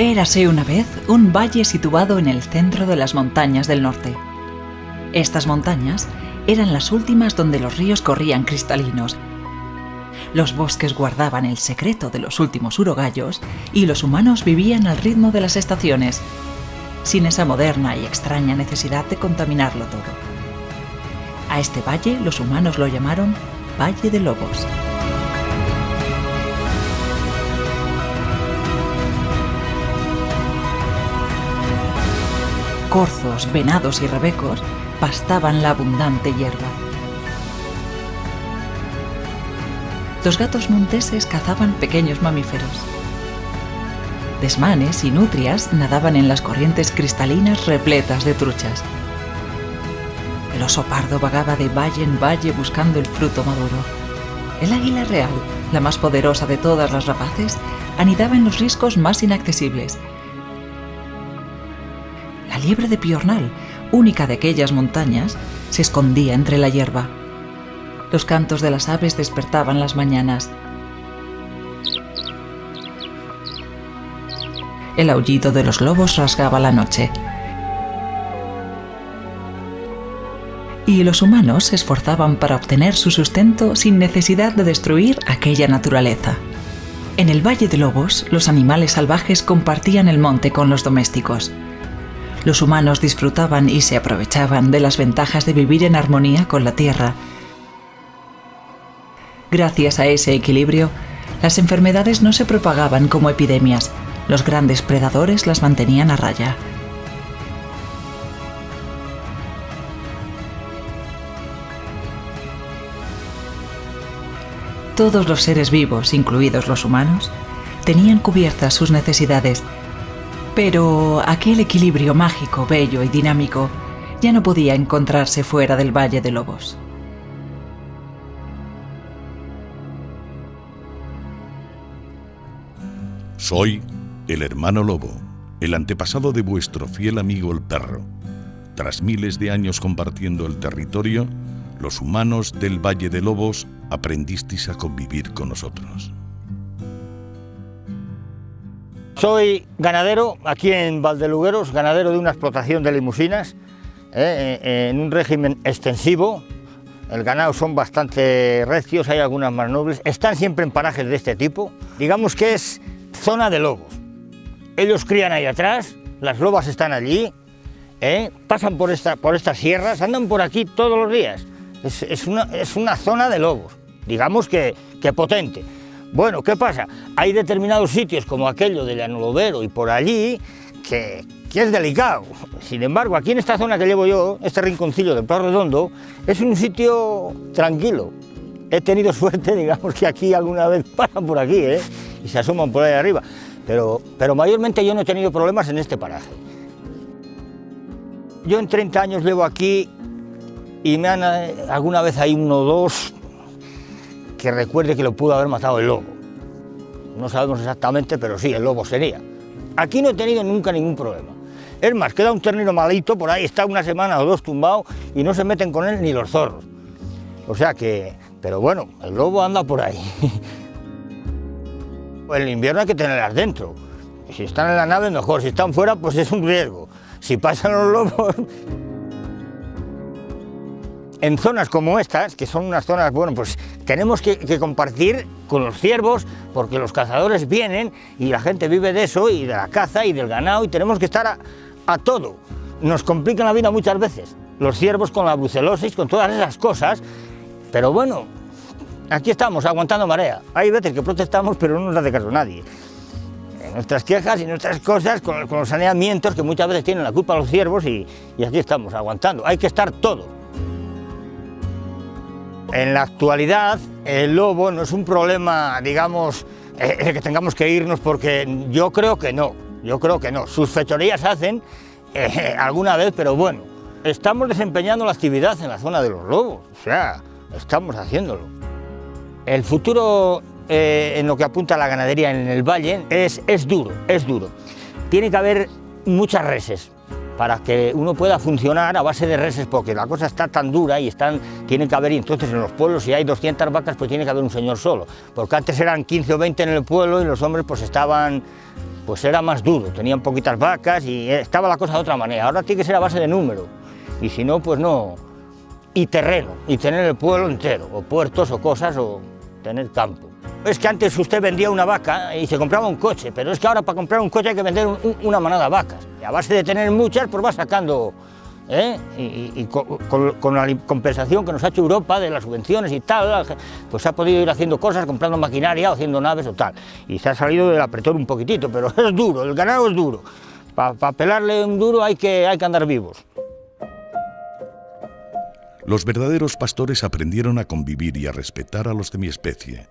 Érase una vez un valle situado en el centro de las montañas del norte. Estas montañas eran las últimas donde los ríos corrían cristalinos. Los bosques guardaban el secreto de los últimos urogallos y los humanos vivían al ritmo de las estaciones, sin esa moderna y extraña necesidad de contaminarlo todo. A este valle los humanos lo llamaron Valle de Lobos. Corzos, venados y rebecos pastaban la abundante hierba. Los gatos monteses cazaban pequeños mamíferos. Desmanes y nutrias nadaban en las corrientes cristalinas repletas de truchas. El oso pardo vagaba de valle en valle buscando el fruto maduro. El águila real, la más poderosa de todas las rapaces, anidaba en los riscos más inaccesibles. La liebre de piornal, única de aquellas montañas, se escondía entre la hierba. Los cantos de las aves despertaban las mañanas. El aullido de los lobos rasgaba la noche. Y los humanos se esforzaban para obtener su sustento sin necesidad de destruir aquella naturaleza. En el Valle de Lobos, los animales salvajes compartían el monte con los domésticos. Los humanos disfrutaban y se aprovechaban de las ventajas de vivir en armonía con la tierra. Gracias a ese equilibrio, las enfermedades no se propagaban como epidemias. Los grandes predadores las mantenían a raya. Todos los seres vivos, incluidos los humanos, tenían cubiertas sus necesidades. Pero aquel equilibrio mágico, bello y dinámico ya no podía encontrarse fuera del Valle de Lobos. Soy el hermano lobo, el antepasado de vuestro fiel amigo el perro. Tras miles de años compartiendo el territorio, los humanos del Valle de Lobos aprendisteis a convivir con nosotros. Soy ganadero aquí en Valdelugueros, ganadero de una explotación de limusinas, en un régimen extensivo. El ganado son bastante recios, hay algunas más nobles, están siempre en parajes de este tipo. Digamos que es zona de lobos. Ellos crían ahí atrás, las lobas están allí, pasan por estas sierras, andan por aquí todos los días. Es una zona de lobos, digamos que potente. Bueno, ¿qué pasa? Hay determinados sitios como aquello de Llanolobero y por allí que es delicado. Sin embargo, aquí en esta zona que llevo yo, este rinconcillo del Prado Redondo, es un sitio tranquilo. He tenido suerte, digamos que aquí alguna vez pasan por aquí, y se asoman por ahí arriba. Pero mayormente yo no he tenido problemas en este paraje. Yo en 30 años llevo aquí y me han alguna vez hay uno o dos que recuerde que lo pudo haber matado el lobo. No sabemos exactamente, pero sí, el lobo sería. Aquí no he tenido nunca ningún problema. Es más, queda un ternero malito, por ahí está una semana o dos tumbado y no se meten con él ni los zorros. O sea que, pero bueno, el lobo anda por ahí. El invierno hay que tenerlas dentro. Si están en la nave mejor, si están fuera pues es un riesgo. Si pasan los lobos... En zonas como estas, que son unas zonas, bueno, pues tenemos que compartir con los ciervos, porque los cazadores vienen y la gente vive de eso, y de la caza y del ganado, y tenemos que estar a todo. Nos complican la vida muchas veces, los ciervos con la brucelosis, con todas esas cosas, pero bueno, aquí estamos, aguantando marea. Hay veces que protestamos, pero no nos hace caso nadie. En nuestras quejas y nuestras cosas, con los saneamientos, que muchas veces tienen la culpa los ciervos, y aquí estamos, aguantando. Hay que estar todo. En la actualidad, el lobo no es un problema, digamos, que tengamos que irnos, porque yo creo que no. Sus fechorías hacen alguna vez, pero bueno, estamos desempeñando la actividad en la zona de los lobos, o sea, estamos haciéndolo. El futuro en lo que apunta a la ganadería en el valle es duro. Tiene que haber muchas reses para que uno pueda funcionar a base de reses, porque la cosa está tan dura y tiene que haber, entonces en los pueblos si hay 200 vacas pues tiene que haber un señor solo, porque antes eran 15 o 20 en el pueblo y los hombres pues estaban pues era más duro, tenían poquitas vacas y estaba la cosa de otra manera. Ahora tiene que ser a base de número, y si no, pues no. Y terreno, y tener el pueblo entero, o puertos o cosas, o tener campo. Es que antes usted vendía una vaca y se compraba un coche, pero es que ahora para comprar un coche hay que vender una manada de vacas. Y a base de tener muchas, pues va sacando, y con la compensación que nos ha hecho Europa de las subvenciones y tal, pues se ha podido ir haciendo cosas, comprando maquinaria o haciendo naves o tal. Y se ha salido del apretón un poquitito, pero es duro, el ganado es duro. Para pelarle un duro hay que andar vivos. Los verdaderos pastores aprendieron a convivir y a respetar a los de mi especie,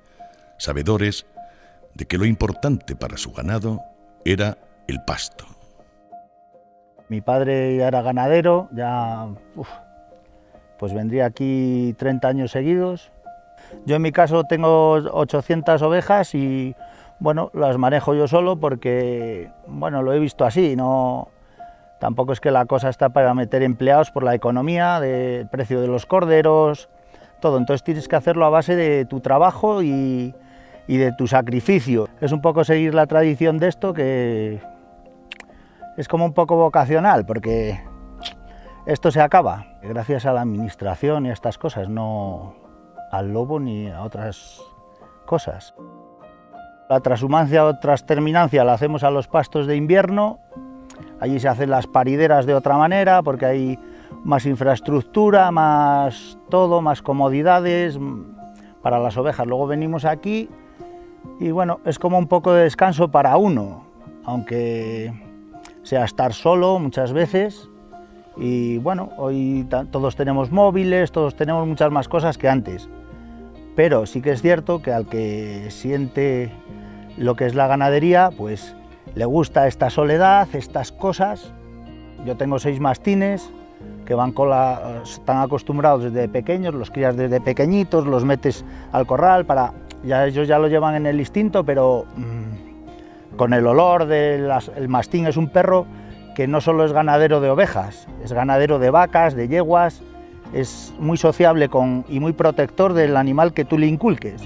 sabedores de que lo importante para su ganado era el pasto. Mi padre ya era ganadero, pues vendría aquí 30 años seguidos. Yo en mi caso tengo 800 ovejas y bueno, las manejo yo solo porque bueno, lo he visto así, tampoco es que la cosa está para meter empleados por la economía, del precio de los corderos, todo. Entonces tienes que hacerlo a base de tu trabajo y de tu sacrificio. Es un poco seguir la tradición de esto, que es como un poco vocacional, porque esto se acaba gracias a la administración y a estas cosas, no al lobo ni a otras cosas. La transhumancia o transterminancia la hacemos a los pastos de invierno. Allí se hacen las parideras de otra manera porque hay más infraestructura, más todo, más comodidades para las ovejas. Luego venimos aquí y bueno, es como un poco de descanso para uno, aunque sea estar solo muchas veces. Y bueno, hoy todos tenemos móviles, todos tenemos muchas más cosas que antes. Pero sí que es cierto que al que siente lo que es la ganadería, pues le gusta esta soledad, estas cosas. Yo tengo 6 mastines que están acostumbrados desde pequeños, los crías desde pequeñitos, los metes al corral ellos ya lo llevan en el instinto, pero con el olor el mastín es un perro que no solo es ganadero de ovejas, es ganadero de vacas, de yeguas, es muy sociable y muy protector del animal que tú le inculques.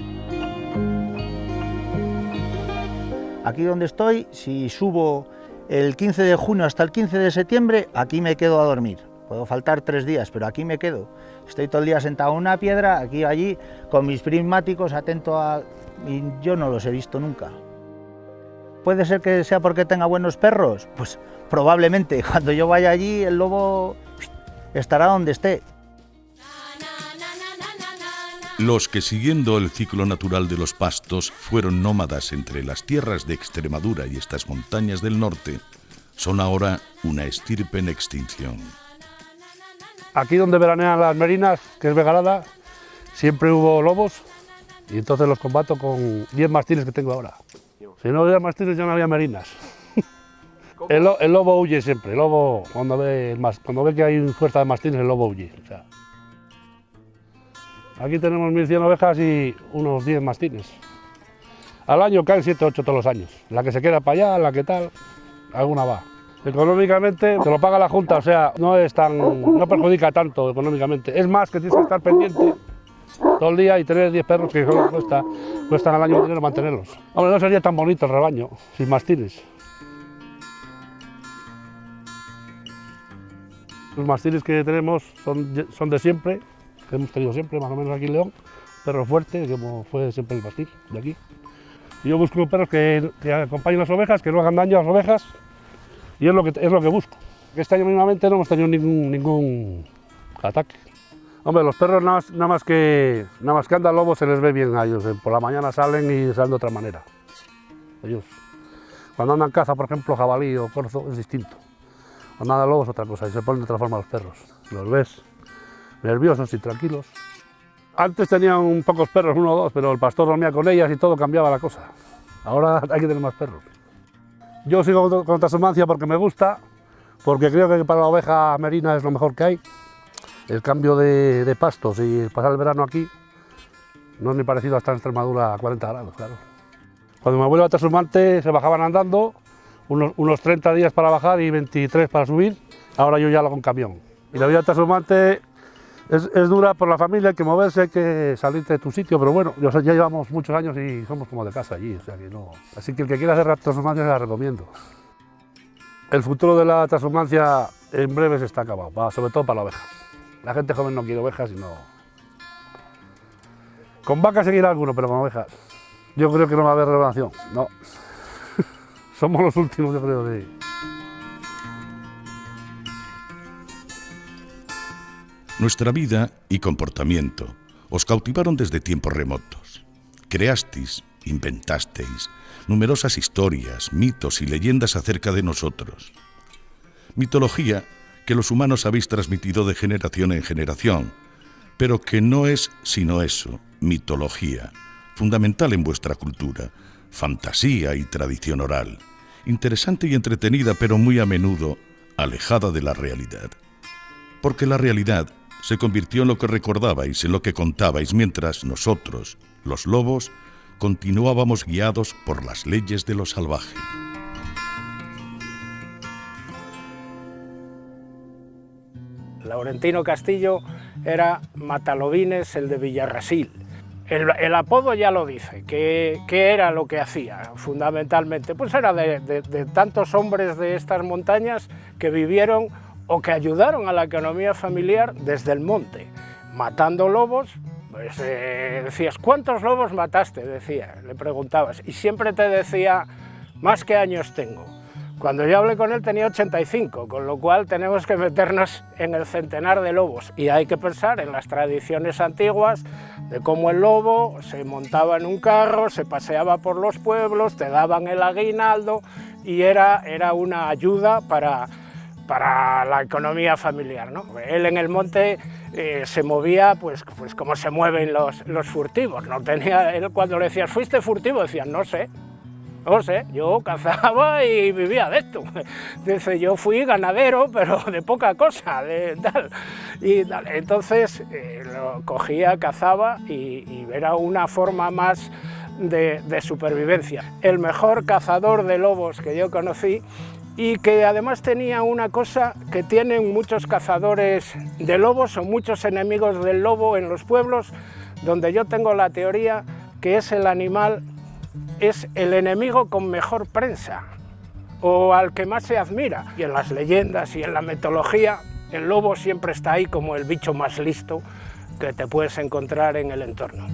Aquí donde estoy, si subo el 15 de junio hasta el 15 de septiembre, aquí me quedo a dormir. Puedo faltar 3 días, pero aquí me quedo. Estoy todo el día sentado en una piedra, aquí y allí, con mis prismáticos, atento y yo no los he visto nunca. ¿Puede ser que sea porque tenga buenos perros? Pues probablemente. Cuando yo vaya allí, el lobo estará donde esté. Los que, siguiendo el ciclo natural de los pastos, fueron nómadas entre las tierras de Extremadura y estas montañas del norte, son ahora una estirpe en extinción. Aquí donde veranean las merinas, que es Vegarada, siempre hubo lobos y entonces los combato con 10 mastines que tengo ahora. Si no hubiera mastines ya no había merinas. El lobo huye siempre, el lobo cuando ve que hay fuerza de mastines, el lobo huye. O sea, aquí tenemos 1100 ovejas y unos 10 mastines. Al año caen 7 o 8 todos los años. La que se queda para allá, la que tal, alguna va. Económicamente te lo paga la Junta, o sea, no perjudica tanto económicamente. Es más que tienes que estar pendiente todo el día y tener 10 perros que cuestan al año dinero mantenerlos. Hombre, no sería tan bonito el rebaño sin mastines. Los mastines que tenemos son de siempre, que hemos tenido siempre, más o menos aquí en León. Perro fuerte, como fue siempre el mastín de aquí. Y yo busco perros que acompañen las ovejas, que no hagan daño a las ovejas, y es lo que busco. Este año mismamente no hemos tenido ningún ataque. Hombre, los perros nada más que anda el lobo se les ve bien a ellos. Por la mañana salen y salen de otra manera. Ellos, cuando andan caza, por ejemplo, jabalí o corzo, es distinto. Cuando andan lobos es otra cosa, y se ponen de otra forma los perros. Los ves nerviosos y tranquilos. Antes tenían pocos perros, 1 o 2, pero el pastor dormía con ellas y todo cambiaba la cosa. Ahora hay que tener más perros. Yo sigo con transhumancia porque me gusta, porque creo que para la oveja merina es lo mejor que hay. El cambio de pastos y pasar el verano aquí no es ni parecido a estar en Extremadura a 40 grados, claro. Cuando mi abuelo era transhumante se bajaban andando, unos 30 días para bajar y 23 para subir. Ahora yo ya lo hago en camión. Y la vida transhumante Es dura por la familia, hay que moverse, hay que salirte de tu sitio, pero bueno, ya llevamos muchos años y somos como de casa allí, o sea que no. Así que el que quiera hacer la transhumancia la recomiendo. El futuro de la transhumancia en breve se está acabado, sobre todo para la oveja. La gente joven no quiere ovejas y no. Con vacas seguirá alguno, pero con ovejas yo creo que no va a haber renovación, no. Somos los últimos, yo creo, de... Nuestra vida y comportamiento os cautivaron desde tiempos remotos. Creasteis, inventasteis numerosas historias, mitos y leyendas acerca de nosotros. Mitología que los humanos habéis transmitido de generación en generación, pero que no es sino eso, mitología, fundamental en vuestra cultura, fantasía y tradición oral, interesante y entretenida, pero muy a menudo alejada de la realidad. Porque la realidad se convirtió en lo que recordabais, en lo que contabais, mientras nosotros, los lobos, continuábamos guiados por las leyes de lo salvaje. Laurentino Castillo era Matalobines, el de Villarrasil. El apodo ya lo dice, que era lo que hacía fundamentalmente. Pues era de tantos hombres de estas montañas que vivieron o que ayudaron a la economía familiar desde el monte, matando lobos. Pues, decías, ¿cuántos lobos mataste? Decía, le preguntabas, y siempre te decía, más qué años tengo. Cuando yo hablé con él tenía 85, con lo cual tenemos que meternos en el centenar de lobos, y hay que pensar en las tradiciones antiguas de cómo el lobo se montaba en un carro, se paseaba por los pueblos, te daban el aguinaldo, y era una ayuda para la economía familiar, ¿no? Él en el monte se movía pues como se mueven los furtivos. No tenía, él cuando le decías, ¿fuiste furtivo? Decía, no sé, yo cazaba y vivía de esto. Dice, yo fui ganadero, pero de poca cosa, de tal. Y tal. Entonces lo cogía, cazaba y era una forma más de supervivencia. El mejor cazador de lobos que yo conocí, y que además tenía una cosa que tienen muchos cazadores de lobos o muchos enemigos del lobo en los pueblos, donde yo tengo la teoría que es el animal, es el enemigo con mejor prensa, o al que más se admira. Y en las leyendas y en la mitología, el lobo siempre está ahí como el bicho más listo que te puedes encontrar en el entorno.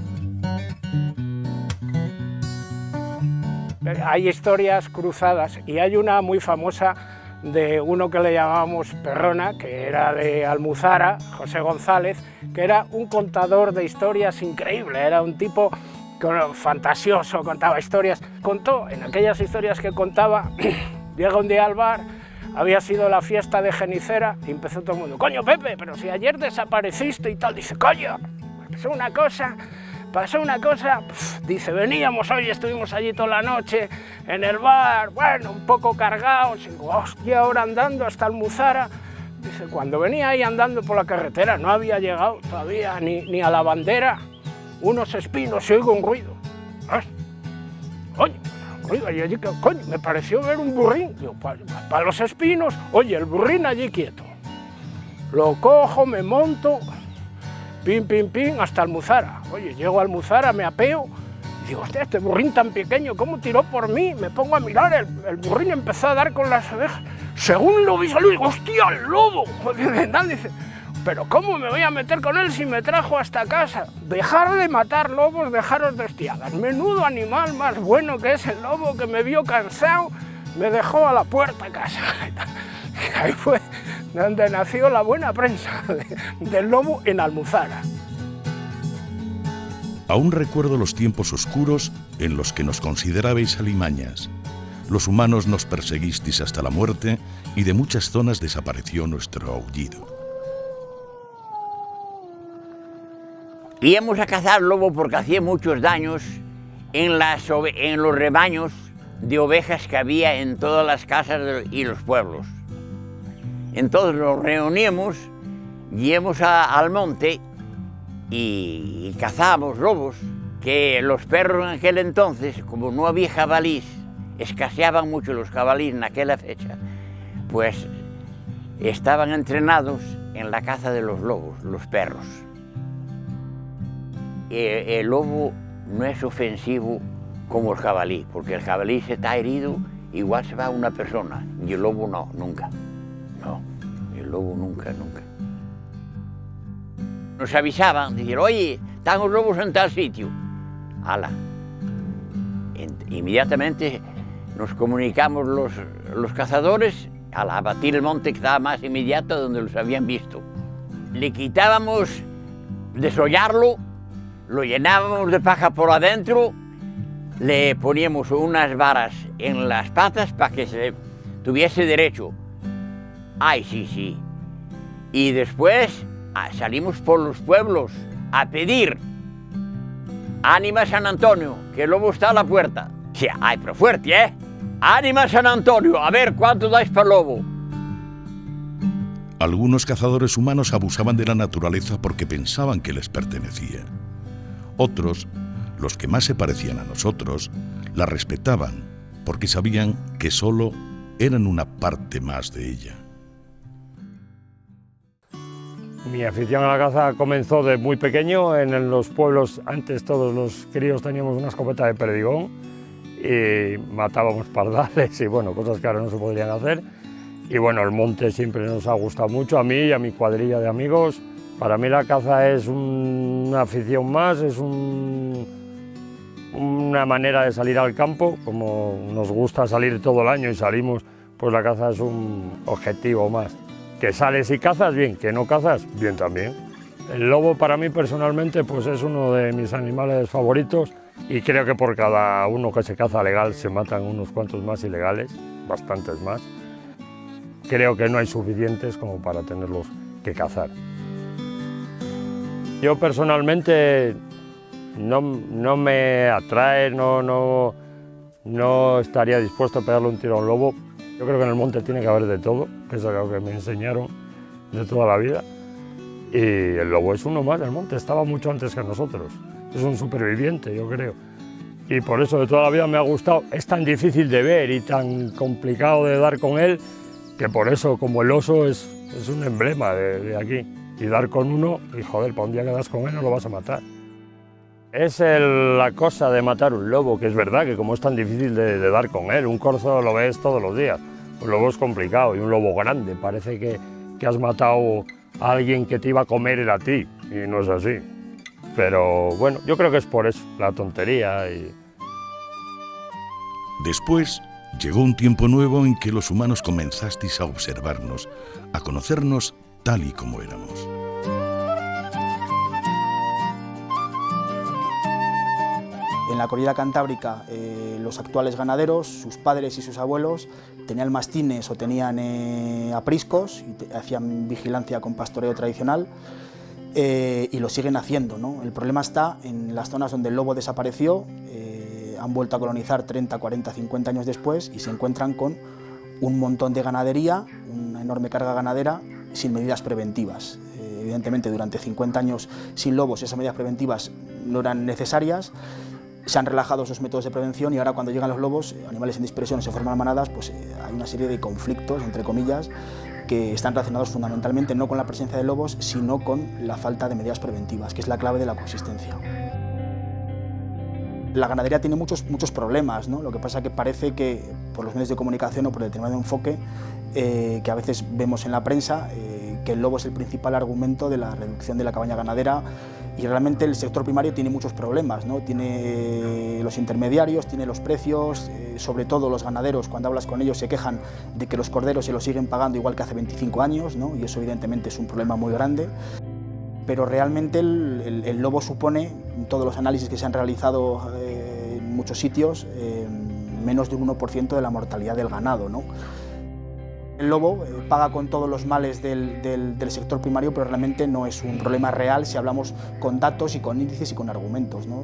Hay historias cruzadas y hay una muy famosa de uno que le llamábamos Perrona, que era de Almuzara, José González, que era un contador de historias increíble, era un tipo fantasioso, contaba historias. Contó, en aquellas historias que contaba, llega un día al bar, había sido la fiesta de Genicera y empezó todo el mundo, coño Pepe, pero si ayer desapareciste y tal, dice, coño, pasó una cosa, dice, veníamos hoy, estuvimos allí toda la noche en el bar, bueno, un poco cargados, y digo, hostia, ahora andando hasta Almuzara. Dice, cuando venía ahí andando por la carretera, no había llegado todavía ni a la bandera, unos espinos y oigo un ruido. Oye, un ruido, y allí, coño, me pareció ver un burrín. Digo, para los espinos, oye, el burrín allí quieto. Lo cojo, me monto, pim, pim, pim, hasta Almuzara. Oye, llego a Almuzara, me apeo, y digo, hostia, este burrín tan pequeño, ¿cómo tiró por mí? Me pongo a mirar, el burrín empezó a dar con las ovejas. Según lo vi salir, digo, hostia, el lobo. Dice, pero ¿cómo me voy a meter con él si me trajo hasta casa? Dejar de matar lobos, dejaros de hostiadas. Menudo animal más bueno que es el lobo, que me vio cansado, me dejó a la puerta a casa. Y ahí fue donde nació la buena prensa del lobo en Almuzara. Aún recuerdo los tiempos oscuros en los que nos considerabais alimañas. Los humanos nos perseguisteis hasta la muerte y de muchas zonas desapareció nuestro aullido. Íbamos a cazar lobo porque hacía muchos daños en los rebaños de ovejas que había en todas las casas y los pueblos. Entonces nos reuníamos, íbamos al monte y cazábamos lobos, que los perros en aquel entonces, como no había jabalís, escaseaban mucho los jabalíes en aquella fecha, pues estaban entrenados en la caza de los lobos, los perros. El lobo no es ofensivo como el jabalí, porque el jabalí se está herido, igual se va una persona, y el lobo no, nunca. No, el lobo nunca, nunca. Nos avisaban, decir, oye, están los lobos en tal sitio. ¡Hala! Inmediatamente nos comunicamos los cazadores a batir el monte que estaba más inmediato donde los habían visto. Le quitábamos, desollarlo, lo llenábamos de paja por adentro, le poníamos unas varas en las patas para que se tuviese derecho. ¡Ay, sí, sí! Y después salimos por los pueblos a pedir: ¡Ánima San Antonio, que el lobo está a la puerta! Sí, ¡ay, pero fuerte, eh! ¡Ánima San Antonio, a ver cuánto dais para el lobo! Algunos cazadores humanos abusaban de la naturaleza porque pensaban que les pertenecía. Otros, los que más se parecían a nosotros, la respetaban porque sabían que solo eran una parte más de ella. Mi afición a la caza comenzó de muy pequeño. En los pueblos, antes todos los críos teníamos una escopeta de perdigón y matábamos pardales y bueno, cosas que ahora no se podrían hacer. Y bueno, el monte siempre nos ha gustado mucho, a mí y a mi cuadrilla de amigos. Para mí la caza es una afición más, es una manera de salir al campo. Como nos gusta salir todo el año y salimos, pues la caza es un objetivo más. Que sales y cazas, bien; que no cazas, bien también. El lobo para mí personalmente pues es uno de mis animales favoritos y creo que por cada uno que se caza legal se matan unos cuantos más ilegales, bastantes más. Creo que no hay suficientes como para tenerlos que cazar. Yo personalmente no me atrae, no estaría dispuesto a pegarle un tiro a un lobo. Yo creo que en el monte tiene que haber de todo, que es algo que me enseñaron de toda la vida. Y el lobo es uno más del monte, estaba mucho antes que nosotros. Es un superviviente, yo creo. Y por eso de toda la vida me ha gustado. Es tan difícil de ver y tan complicado de dar con él, que por eso, como el oso, es un emblema de aquí. Y dar con uno, y joder, para un día que das con él no lo vas a matar. Es la cosa de matar un lobo, que es verdad que como es tan difícil de dar con él, un corzo lo ves todos los días, un lobo es complicado, y un lobo grande, parece que has matado a alguien que te iba a comer era a ti, y no es así. Pero bueno, yo creo que es por eso, la tontería. Después llegó un tiempo nuevo en que los humanos comenzasteis a observarnos, a conocernos tal y como éramos. En la corrida cantábrica, los actuales ganaderos, sus padres y sus abuelos, tenían mastines o tenían apriscos y hacían vigilancia con pastoreo tradicional y lo siguen haciendo, ¿no? El problema está en las zonas donde el lobo desapareció, han vuelto a colonizar 30, 40, 50 años después y se encuentran con un montón de ganadería, una enorme carga ganadera sin medidas preventivas. Evidentemente, durante 50 años sin lobos esas medidas preventivas no eran necesarias. Se han relajado esos métodos de prevención y ahora cuando llegan los lobos, animales en dispersión, se forman manadas, pues hay una serie de conflictos, entre comillas, que están relacionados fundamentalmente no con la presencia de lobos, sino con la falta de medidas preventivas, que es la clave de la coexistencia. La ganadería tiene muchos problemas, ¿no? Lo que pasa es que parece que por los medios de comunicación o por determinado enfoque que a veces vemos en la prensa, que el lobo es el principal argumento de la reducción de la cabaña ganadera y realmente el sector primario tiene muchos problemas, ¿no? Tiene los intermediarios, tiene los precios, sobre todo los ganaderos, cuando hablas con ellos se quejan de que los corderos se los siguen pagando igual que hace 25 años, ¿no? Y eso evidentemente es un problema muy grande. Pero realmente el lobo supone, en todos los análisis que se han realizado en muchos sitios, menos de un 1% de la mortalidad del ganado, ¿no? El lobo paga con todos los males del sector primario, pero realmente no es un problema real si hablamos con datos y con índices y con argumentos, ¿no?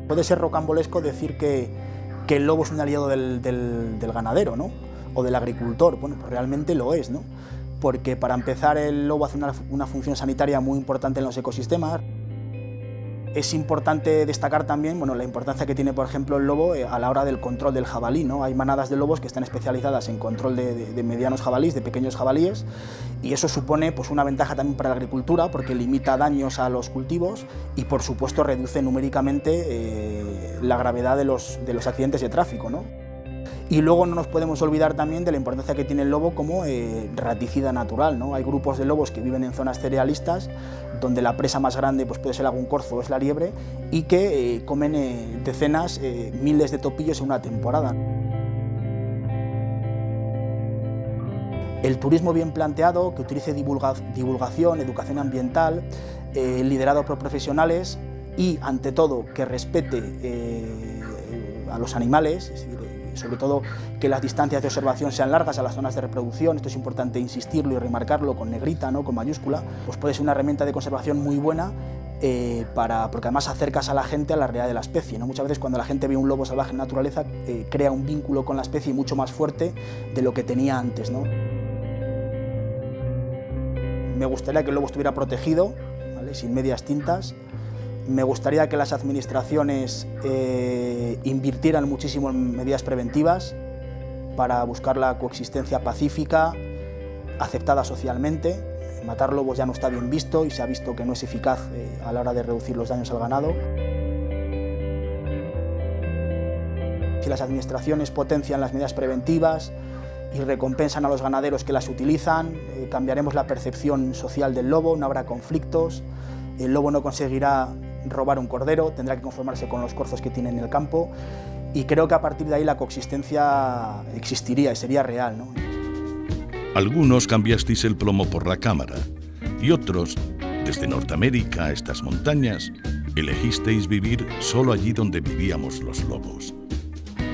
Puede ser rocambolesco decir que el lobo es un aliado del ganadero, ¿no? O del agricultor. Bueno, pues realmente lo es, ¿no? Porque para empezar el lobo hace una función sanitaria muy importante en los ecosistemas. Es importante destacar también la importancia que tiene, por ejemplo, el lobo a la hora del control del jabalí, ¿no? Hay manadas de lobos que están especializadas en control de medianos jabalíes, de pequeños jabalíes, y eso supone una ventaja también para la agricultura porque limita daños a los cultivos y, por supuesto, reduce numéricamente la gravedad de los accidentes de tráfico, ¿no? Y luego no nos podemos olvidar también de la importancia que tiene el lobo como raticida natural, ¿no? Hay grupos de lobos que viven en zonas cerealistas donde la presa más grande puede ser algún corzo o es la liebre y que comen decenas, miles de topillos en una temporada. El turismo bien planteado, que utilice divulgación, educación ambiental, liderado por profesionales y, ante todo, que respete a los animales, es decir, sobre todo que las distancias de observación sean largas a las zonas de reproducción. Esto es importante insistirlo y remarcarlo con negrita, ¿no? Con mayúscula, pues puede ser una herramienta de conservación muy buena porque además acercas a la gente a la realidad de la especie, ¿no? Muchas veces cuando la gente ve un lobo salvaje en naturaleza crea un vínculo con la especie mucho más fuerte de lo que tenía antes, ¿no? Me gustaría que el lobo estuviera protegido, ¿vale? Sin medias tintas. Me gustaría que las administraciones invirtieran muchísimo en medidas preventivas para buscar la coexistencia pacífica, aceptada socialmente. Matar lobos ya no está bien visto y se ha visto que no es eficaz a la hora de reducir los daños al ganado. Si las administraciones potencian las medidas preventivas y recompensan a los ganaderos que las utilizan, cambiaremos la percepción social del lobo, no habrá conflictos, el lobo no conseguirá robar un cordero, tendrá que conformarse con los corzos que tiene en el campo y creo que a partir de ahí la coexistencia existiría y sería real, ¿no? Algunos cambiasteis el plomo por la cámara y otros, desde Norteamérica a estas montañas, elegisteis vivir solo allí donde vivíamos los lobos.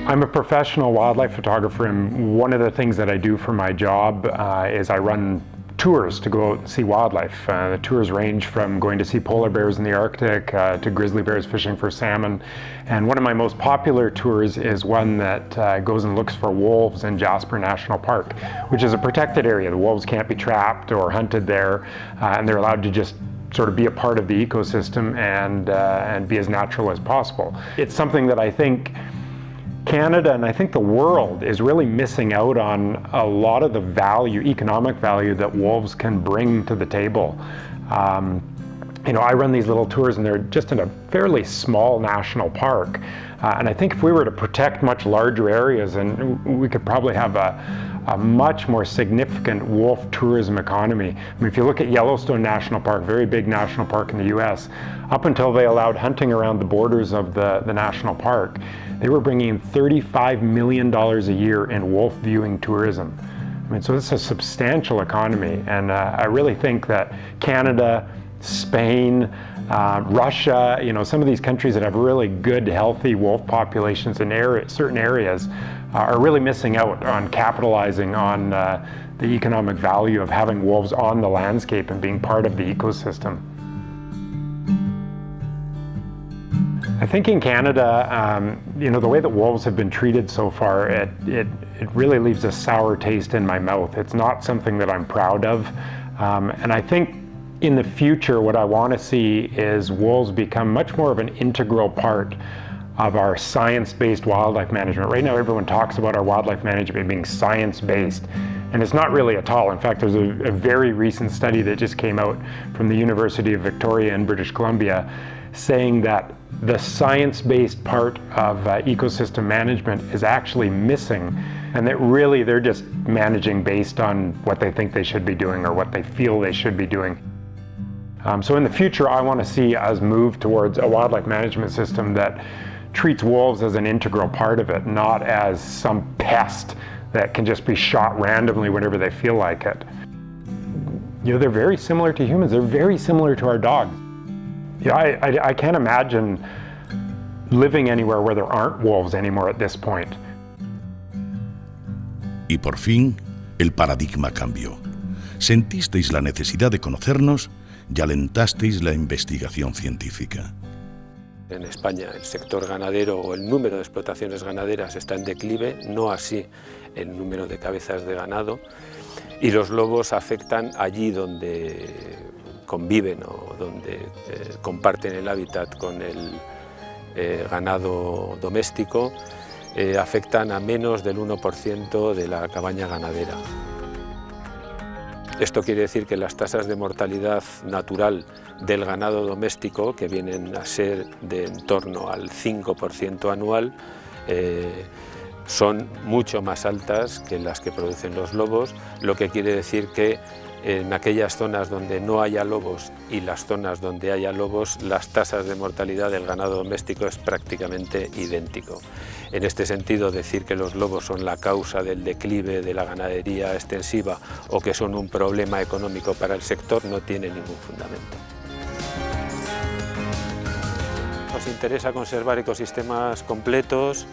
I'm a professional wildlife photographer, and one of the things that I do for my job is I run tours to go out and see wildlife. The tours range from going to see polar bears in the Arctic to grizzly bears fishing for salmon. And one of my most popular tours is one that goes and looks for wolves in Jasper National Park, which is a protected area. The wolves can't be trapped or hunted there, and they're allowed to just sort of be a part of the ecosystem and be as natural as possible. It's something that I think Canada and I think the world is really missing out on a lot of the value, economic value that wolves can bring to the table. You know, I run these little tours and they're just in a fairly small national park. And I think if we were to protect much larger areas, and we could probably have a much more significant wolf tourism economy. I mean, if you look at Yellowstone National Park, very big national park in the US, up until they allowed hunting around the borders of the national park, they were bringing in $35 million a year in wolf viewing tourism. I mean, so this is a substantial economy, and I really think that Canada, Spain, Russia, you know, some of these countries that have really good, healthy wolf populations in certain areas are really missing out on capitalizing on the economic value of having wolves on the landscape and being part of the ecosystem. I think in Canada, you know, the way that wolves have been treated so far, it really leaves a sour taste in my mouth. It's not something that I'm proud of, and I think in the future, what I want to see is wolves become much more of an integral part of our science-based wildlife management. Right now, everyone talks about our wildlife management being science-based, and it's not really at all. In fact, there's a very recent study that just came out from the University of Victoria in British Columbia saying that the science-based part of ecosystem management is actually missing, and that really they're just managing based on what they think they should be doing or what they feel they should be doing. So in the future, I want to see us move towards a wildlife management system that treats wolves as an integral part of it, not as some pest that can just be shot randomly whenever they feel like it. You know, they're very similar to humans. They're very similar to our dogs. You know, I can't imagine living anywhere where there aren't wolves anymore at this point. Y por fin, el paradigma cambió. Sentisteis la necesidad de conocernos y alentasteis la investigación científica. En España el sector ganadero o el número de explotaciones ganaderas está en declive, no así el número de cabezas de ganado, y los lobos afectan allí donde conviven o donde comparten el hábitat con el ganado doméstico, afectan a menos del 1% de la cabaña ganadera. Esto quiere decir que las tasas de mortalidad natural del ganado doméstico, que vienen a ser de en torno al 5% anual, son mucho más altas que las que producen los lobos, lo que quiere decir que en aquellas zonas donde no haya lobos y las zonas donde haya lobos, las tasas de mortalidad del ganado doméstico es prácticamente idéntico. En este sentido, decir que los lobos son la causa del declive de la ganadería extensiva o que son un problema económico para el sector no tiene ningún fundamento. Nos interesa conservar ecosistemas completos,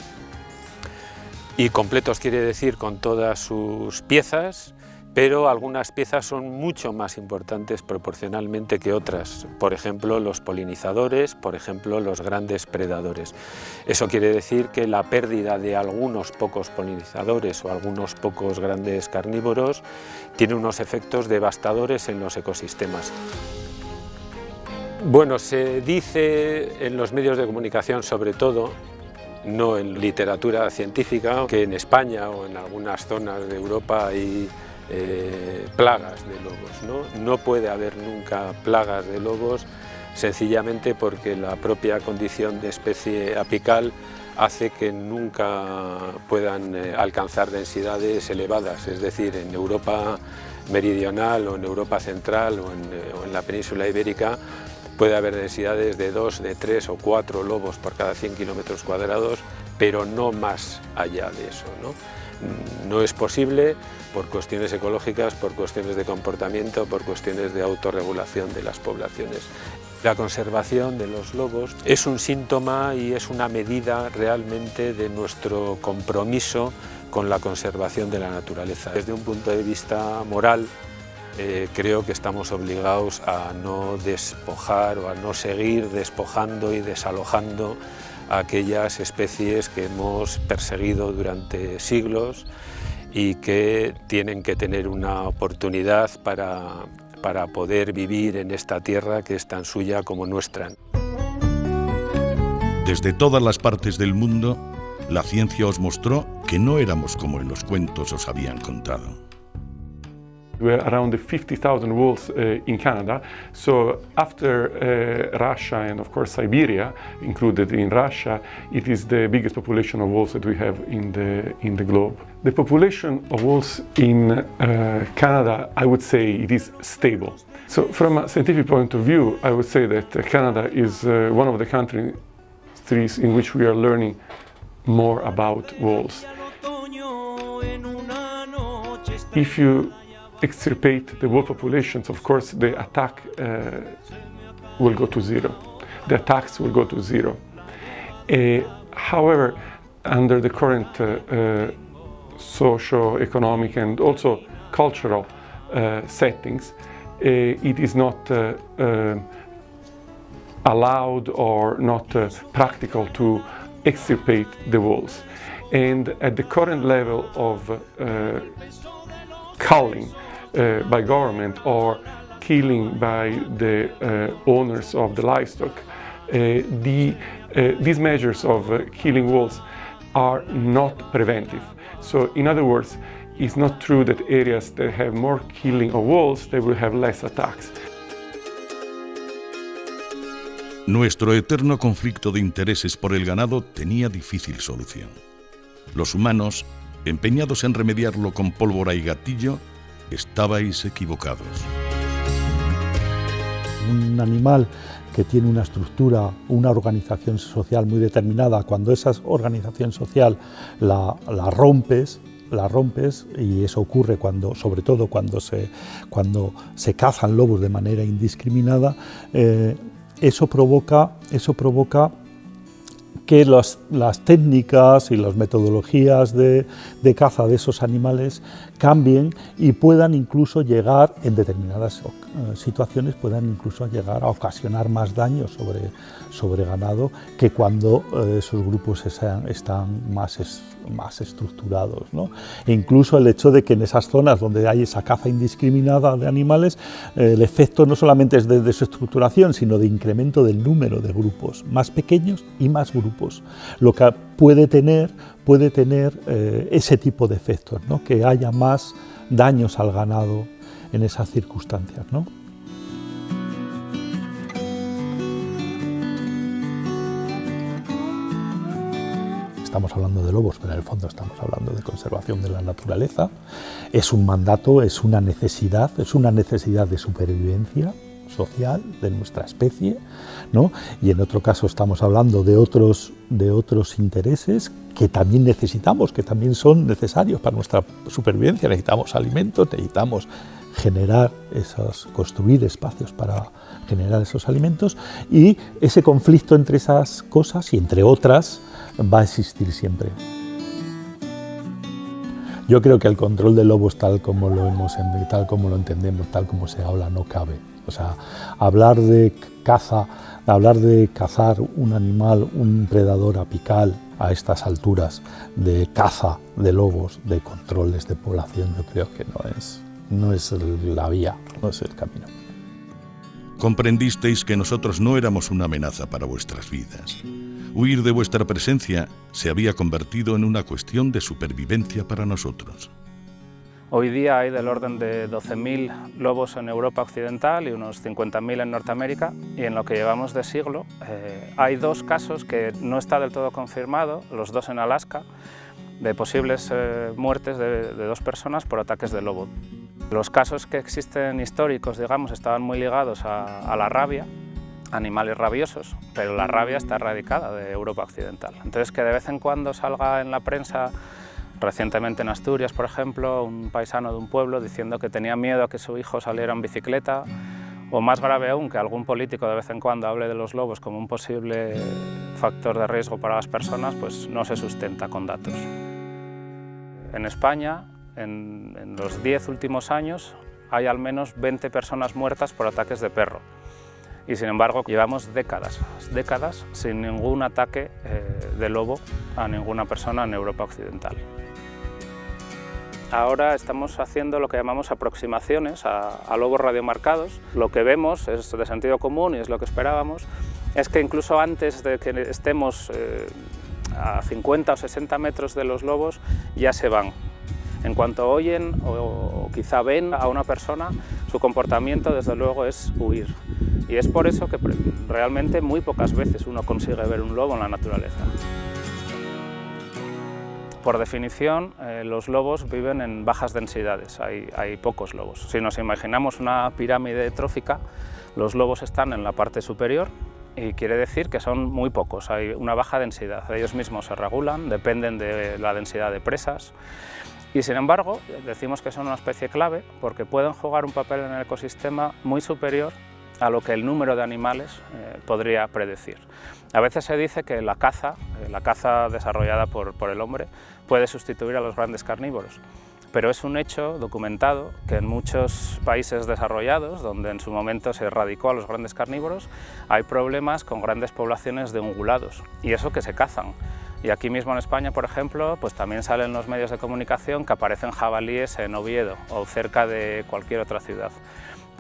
y completos quiere decir con todas sus piezas, pero algunas piezas son mucho más importantes proporcionalmente que otras, por ejemplo los polinizadores, por ejemplo los grandes predadores. Eso quiere decir que la pérdida de algunos pocos polinizadores o algunos pocos grandes carnívoros tiene unos efectos devastadores en los ecosistemas. Bueno, se dice en los medios de comunicación sobre todo, no en literatura científica, que en España o en algunas zonas de Europa hay plagas de lobos, ¿no? No puede haber nunca plagas de lobos, sencillamente porque la propia condición de especie apical hace que nunca puedan alcanzar densidades elevadas, es decir, en Europa meridional o en Europa central o en la península ibérica puede haber densidades de 2, de 3 o 4 lobos por cada 100 kilómetros cuadrados, pero no más allá de eso, ¿no? No es posible por cuestiones ecológicas, por cuestiones de comportamiento, por cuestiones de autorregulación de las poblaciones. La conservación de los lobos es un síntoma y es una medida realmente de nuestro compromiso con la conservación de la naturaleza. Desde un punto de vista moral, creo que estamos obligados a no despojar o a no seguir despojando y desalojando a aquellas especies que hemos perseguido durante siglos y que tienen que tener una oportunidad para poder vivir en esta tierra que es tan suya como nuestra. Desde todas las partes del mundo, la ciencia os mostró que no éramos como en los cuentos os habían contado. We're around 50,000 wolves in Canada, so after Russia and of course Siberia, included in Russia, it is the biggest population of wolves that we have in the globe. The population of wolves in Canada, I would say it is stable. So from a scientific point of view, I would say that Canada is one of the countries in which we are learning more about wolves. If you extirpate the wolf populations, of course the attack will go to zero. The attacks will go to zero. However, under the current socio-economic and also cultural settings, it is not allowed or not practical to extirpate the wolves. And at the current level of culling by government or killing by the owners of the livestock, these measures of killing wolves are not preventive. So in other words, it's not true that areas that have more killing of wolves, they will have less attacks. Nuestro eterno conflicto de intereses por el ganado tenía difícil solución. Los humanos, empeñados en remediarlo con pólvora y gatillo, estabais equivocados. Un animal que tiene una estructura, una organización social muy determinada, cuando esa organización social la rompes, y eso ocurre sobre todo cuando se cazan lobos de manera indiscriminada, eso provoca que las técnicas y las metodologías de caza de esos animales cambien y puedan incluso llegar, en determinadas situaciones, puedan incluso llegar a ocasionar más daño sobre ganado que cuando esos grupos están más más estructurados, ¿no? E incluso el hecho de que en esas zonas donde hay esa caza indiscriminada de animales, el efecto no solamente es de desestructuración, sino de incremento del número de grupos, más pequeños y más grupos, lo que puede tener ese tipo de efectos, ¿no? Que haya más daños al ganado en esas circunstancias, ¿no? Estamos hablando de lobos, pero en el fondo estamos hablando de conservación de la naturaleza. Es un mandato, es una necesidad de supervivencia social de nuestra especie, ¿no? Y en otro caso estamos hablando de otros intereses que también necesitamos, que también son necesarios para nuestra supervivencia. Necesitamos alimentos, necesitamos construir espacios para generar esos alimentos, y ese conflicto entre esas cosas y entre otras va a existir siempre. Yo creo que el control de lobos tal como lo entendemos, tal como se habla, no cabe. O sea, hablar de caza, hablar de cazar un animal, un predador apical a estas alturas, de caza de lobos, de controles de población, yo creo que no es la vía, no es el camino. Comprendisteis que nosotros no éramos una amenaza para vuestras vidas. Huir de vuestra presencia se había convertido en una cuestión de supervivencia para nosotros. Hoy día hay del orden de 12.000 lobos en Europa Occidental y unos 50.000 en Norteamérica, y en lo que llevamos de siglo hay 2 casos que no está del todo confirmado, los 2 en Alaska, de posibles muertes de 2 personas por ataques de lobo. Los casos que existen históricos, digamos, estaban muy ligados a la rabia, animales rabiosos, pero la rabia está erradicada de Europa Occidental. Entonces, que de vez en cuando salga en la prensa, recientemente en Asturias, por ejemplo, un paisano de un pueblo diciendo que tenía miedo a que su hijo saliera en bicicleta, o más grave aún, que algún político de vez en cuando hable de los lobos como un posible factor de riesgo para las personas, pues no se sustenta con datos. En España, en los 10 últimos años, hay al menos 20 personas muertas por ataques de perro. Y sin embargo, llevamos décadas sin ningún ataque de lobo a ninguna persona en Europa Occidental. Ahora estamos haciendo lo que llamamos aproximaciones a lobos radiomarcados. Lo que vemos es de sentido común y es lo que esperábamos, es que incluso antes de que estemos a 50 o 60 metros de los lobos ya se van. En cuanto oyen o quizá ven a una persona, su comportamiento desde luego es huir. Y es por eso que realmente muy pocas veces uno consigue ver un lobo en la naturaleza. Por definición, los lobos viven en bajas densidades, hay pocos lobos. Si nos imaginamos una pirámide trófica, los lobos están en la parte superior y quiere decir que son muy pocos, hay una baja densidad. Ellos mismos se regulan, dependen de la densidad de presas. Y sin embargo, decimos que son una especie clave porque pueden jugar un papel en el ecosistema muy superior a lo que el número de animales podría predecir. A veces se dice que la caza desarrollada por el hombre puede sustituir a los grandes carnívoros, pero es un hecho documentado que en muchos países desarrollados, donde en su momento se erradicó a los grandes carnívoros, hay problemas con grandes poblaciones de ungulados, y eso que se cazan. Y aquí mismo en España, por ejemplo, pues también salen los medios de comunicación que aparecen jabalíes en Oviedo o cerca de cualquier otra ciudad.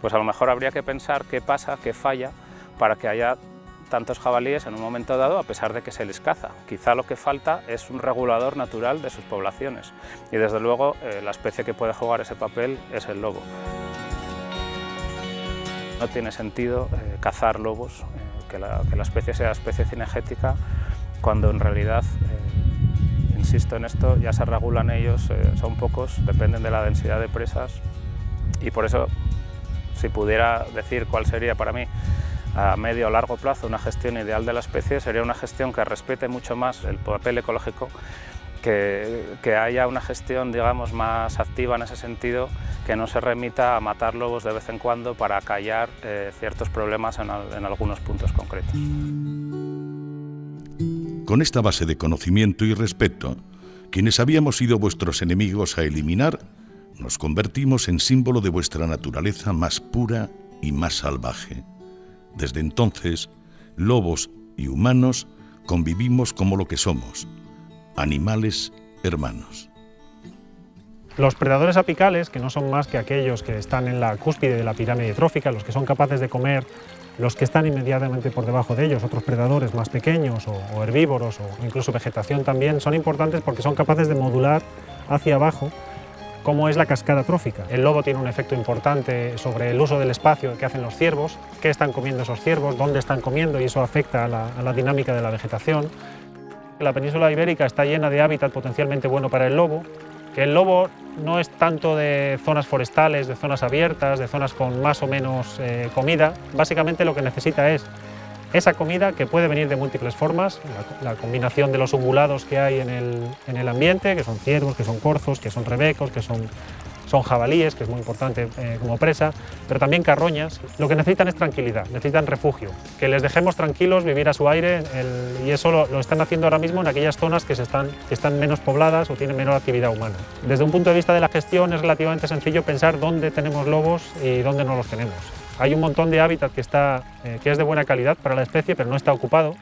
Pues a lo mejor habría que pensar qué pasa, qué falla, para que haya tantos jabalíes en un momento dado a pesar de que se les caza. Quizá lo que falta es un regulador natural de sus poblaciones y desde luego la especie que puede jugar ese papel es el lobo. No tiene sentido cazar lobos, que la especie sea especie cinegética, cuando en realidad, insisto en esto, ya se regulan ellos, son pocos, dependen de la densidad de presas y por eso, si pudiera decir cuál sería para mí a medio o largo plazo una gestión ideal de la especie, sería una gestión que respete mucho más el papel ecológico, que haya una gestión, digamos, más activa en ese sentido, que no se remita a matar lobos de vez en cuando para acallar ciertos problemas en algunos puntos concretos. Con esta base de conocimiento y respeto, quienes habíamos sido vuestros enemigos a eliminar, nos convertimos en símbolo de vuestra naturaleza más pura y más salvaje. Desde entonces, lobos y humanos convivimos como lo que somos, animales hermanos. Los predadores apicales, que no son más que aquellos que están en la cúspide de la pirámide trófica, los que son capaces de comer los que están inmediatamente por debajo de ellos, otros predadores más pequeños o herbívoros o incluso vegetación también, son importantes porque son capaces de modular hacia abajo cómo es la cascada trófica. El lobo tiene un efecto importante sobre el uso del espacio que hacen los ciervos, qué están comiendo esos ciervos, dónde están comiendo, y eso afecta a la dinámica de la vegetación. La península ibérica está llena de hábitat potencialmente bueno para el lobo, que el lobo no es tanto de zonas forestales, de zonas abiertas, de zonas con más o menos comida. Básicamente lo que necesita es esa comida, que puede venir de múltiples formas, la combinación de los ungulados que hay en el ambiente, que son ciervos, que son corzos, que son rebecos, que son jabalíes, que es muy importante como presa, pero también carroñas. Lo que necesitan es tranquilidad, necesitan refugio, que les dejemos tranquilos, vivir a su aire, y eso lo están haciendo ahora mismo en aquellas zonas que están menos pobladas o tienen menor actividad humana. Desde un punto de vista de la gestión es relativamente sencillo pensar dónde tenemos lobos y dónde no los tenemos. Hay un montón de hábitat que es de buena calidad para la especie, pero no está ocupado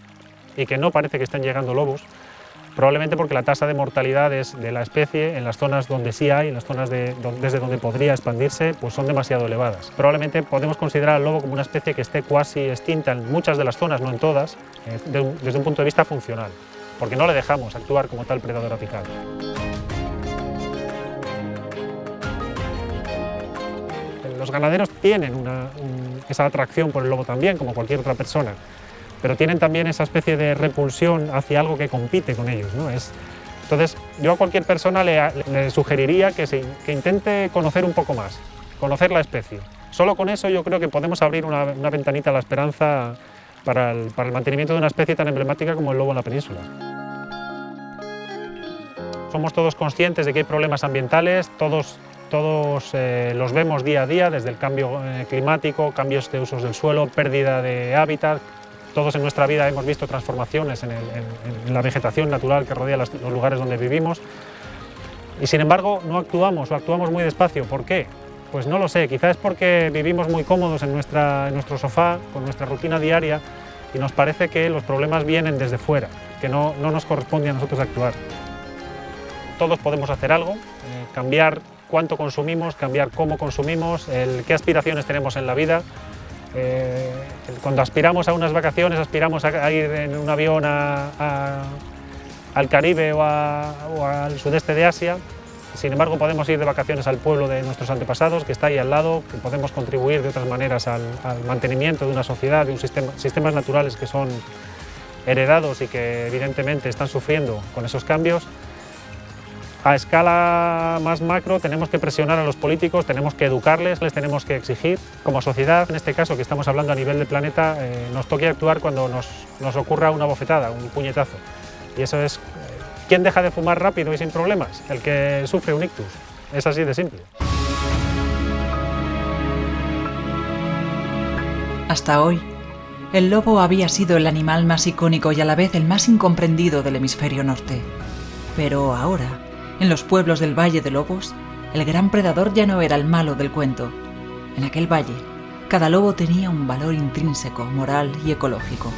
y que no parece que estén llegando lobos, probablemente porque la tasa de mortalidad de la especie en las zonas donde sí hay, en las zonas desde donde podría expandirse, pues son demasiado elevadas. Probablemente podemos considerar al lobo como una especie que esté cuasi extinta en muchas de las zonas, no en todas, desde un punto de vista funcional, porque no le dejamos actuar como tal predador apical. Los ganaderos tienen esa atracción por el lobo también, como cualquier otra persona, pero tienen también esa especie de repulsión hacia algo que compite con ellos, ¿no? Entonces, yo a cualquier persona le sugeriría que intente conocer un poco más, conocer la especie. Solo con eso yo creo que podemos abrir una ventanita a la esperanza para el mantenimiento de una especie tan emblemática como el lobo en la península. Somos todos conscientes de que hay problemas ambientales, todos los vemos día a día, desde el cambio climático, cambios de usos del suelo, pérdida de hábitat. Todos en nuestra vida hemos visto transformaciones en la vegetación natural que rodea los lugares donde vivimos, y sin embargo no actuamos o actuamos muy despacio. ¿Por qué? Pues no lo sé, quizás es porque vivimos muy cómodos en nuestro sofá, con nuestra rutina diaria, y nos parece que los problemas vienen desde fuera, que no nos corresponde a nosotros actuar. Todos podemos hacer algo, cambiar cuánto consumimos, cambiar cómo consumimos, qué aspiraciones tenemos en la vida. Cuando aspiramos a unas vacaciones, aspiramos a ir en un avión al Caribe o al sudeste de Asia. Sin embargo, podemos ir de vacaciones al pueblo de nuestros antepasados, que está ahí al lado, que podemos contribuir de otras maneras al mantenimiento de una sociedad, de un sistemas naturales que son heredados y que evidentemente están sufriendo con esos cambios. A escala más macro tenemos que presionar a los políticos, tenemos que educarles, les tenemos que exigir. Como sociedad, en este caso que estamos hablando a nivel de planeta, nos toque actuar cuando nos ocurra una bofetada, un puñetazo. Y eso es, ¿quién deja de fumar rápido y sin problemas? El que sufre un ictus. Es así de simple. Hasta hoy, el lobo había sido el animal más icónico y a la vez el más incomprendido del hemisferio norte. Pero ahora, en los pueblos del Valle de Lobos, el gran predador ya no era el malo del cuento. En aquel valle, cada lobo tenía un valor intrínseco, moral y ecológico.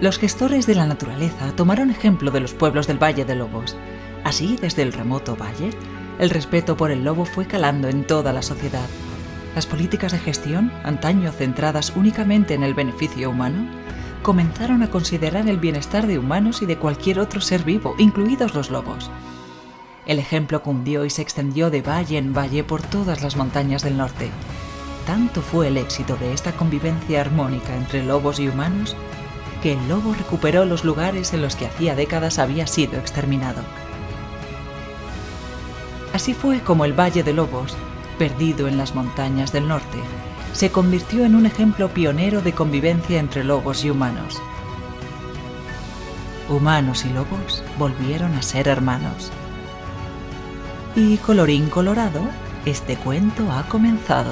Los gestores de la naturaleza tomaron ejemplo de los pueblos del Valle de Lobos. Así, desde el remoto valle, el respeto por el lobo fue calando en toda la sociedad. Las políticas de gestión, antaño centradas únicamente en el beneficio humano, comenzaron a considerar el bienestar de humanos y de cualquier otro ser vivo, incluidos los lobos. El ejemplo cundió y se extendió de valle en valle por todas las montañas del norte. Tanto fue el éxito de esta convivencia armónica entre lobos y humanos, que el lobo recuperó los lugares en los que hacía décadas había sido exterminado. Así fue como el Valle de Lobos, perdido en las montañas del norte, se convirtió en un ejemplo pionero de convivencia entre lobos y humanos. Humanos y lobos volvieron a ser hermanos. Y colorín colorado, este cuento ha comenzado.